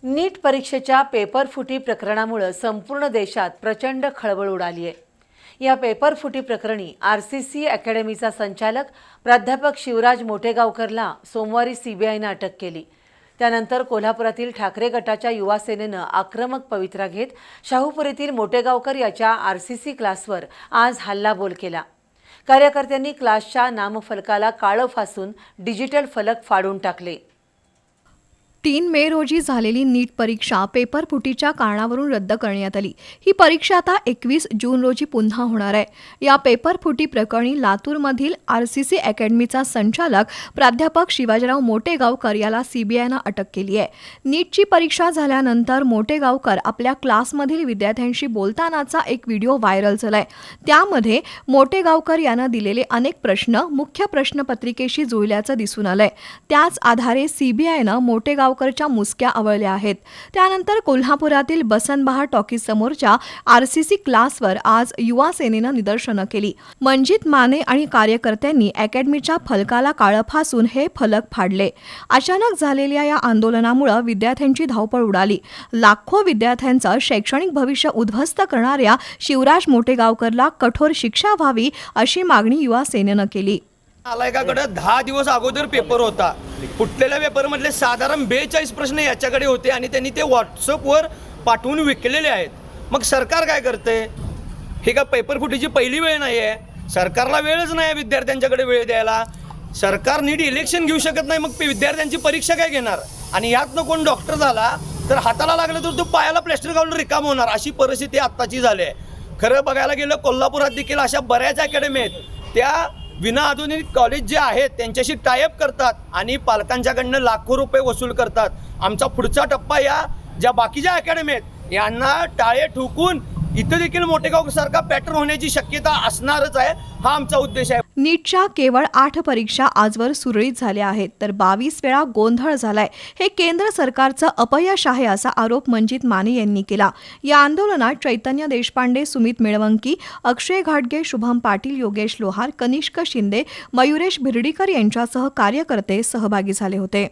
नीट परीक्षेच्या पेपरफुटी प्रकरणामुळे संपूर्ण देशात प्रचंड खळबळ उडाली आहे। या पेपरफुटी प्रकरणी आरसीसी अकॅडमीचा संचालक प्राध्यापक शिवराज मोटेगावकरला सोमवारी सीबीआयने अटक केली। त्यानंतर कोल्हापुरातील ठाकरे गटाच्या युवा सेनेनं आक्रमक पवित्रा घेत शाहूपुरीतील मोटेगावकर याच्या आरसीसी क्लासवर आज हल्लाबोल केला। कार्यकर्त्यांनी क्लासच्या नामफलकाला काळं फासून डिजिटल फलक फाडून टाकले। 3 मे रोजी झालेली नीट परीक्षा पेपरफुटीच्या कारणावरून रद्द करण्यात आली। ही परीक्षा आता 21 जून रोजी पुन्हा होणार आहे। या पेपरफुटी प्रकरणी लातूरमधील आरसीसी अकॅडमीचा संचालक प्राध्यापक शिवाजीराव मोटेगावकर याला सीबीआयने अटक केली आहे। नीटची परीक्षा झाल्यानंतर मोटेगावकर आपल्या क्लासमधील विद्यार्थ्यांशी बोलतानाचा एक व्हिडिओ व्हायरल झालाय। त्यामध्ये मोटेगावकर यानं दिलेले अनेक प्रश्न मुख्य प्रश्नपत्रिकेशी जुळल्याचं दिसून आलंय। त्याच आधारे सीबीआयने मोटेगावकरच्या मुसक्या आवळल्या आहेत। त्यानंतर कोल्हापुरातील बसंतबहार टॉकीज समोरच्या आरसीसी क्लासवर आज युवा सेनेनं निदर्शनं केली। मंजित माने आणि कार्यकर्त्यांनी अकॅडमीच्या फलकाला काळं फासून हे फलक फाडले। अचानक झालेल्या या आंदोलनामुळे विद्यार्थ्यांची धावपळ उडाली। लाखो विद्यार्थ्यांचं शैक्षणिक भविष्य उद्ध्वस्त करणाऱ्या शिवराज मोटेगावकरला कठोर शिक्षा व्हावी अशी मागणी युवा सेनेनं केली। आलायकाकडे 10 दिवस अगोदर पेपर होता। फुटलेल्या पेपरमधले साधारण 42 प्रश्न याच्याकडे होते आणि त्यांनी ते व्हॉट्सअपवर पाठवून विकलेले आहेत। मग सरकार काय करते? हे का पेपर फुटीची पहिली वेळ नाही आहे? सरकारला वेळच नाही विद्यार्थ्यांच्याकडे वेळ द्यायला। सरकार नीट इलेक्शन घेऊ शकत नाही, मग विद्यार्थ्यांची परीक्षा काय घेणार? आणि यातनं कोण डॉक्टर झाला तर हाताला लागलं तर तो पायाला प्लॅस्टर घालून रिकाम होणार, अशी परिस्थिती आत्ताची झाली आहे। खरं बघायला गेलं कोल्हापुरात देखील अशा बऱ्याच अकॅडमी आहेत, त्या विना आधुनिक कॉलेज जे आहेत त्यांच्याशी टायअप करतात आणि पालकांच्याकडनं लाखो रुपये वसूल करतात। आमचा पुढचा टप्पा या ज्या बाकीच्या अकॅडमी आहेत यांना टाळे ठोकून इथं देखील मोटेगावसारखा पॅटर्न होण्याची शक्यता असणारच आहे, हा आमचा उद्देश आहे। नीटच्या केवळ 8 परीक्षा आजवर सुरळीत झाल्या आहेत, तर 22 वेळा गोंधळ झालाय। हे केंद्र सरकारचं अपयश आहे असा आरोप मंजित माने यांनी केला। या आंदोलनात चैतन्य देशपांडे, सुमित मेळवंकी, अक्षय घाटगे, शुभम पाटील, योगेश लोहार, कनिष्क शिंदे, मयुरेश भिर्डीकर यांच्यासह कार्यकर्ते सहभागी झाले होते।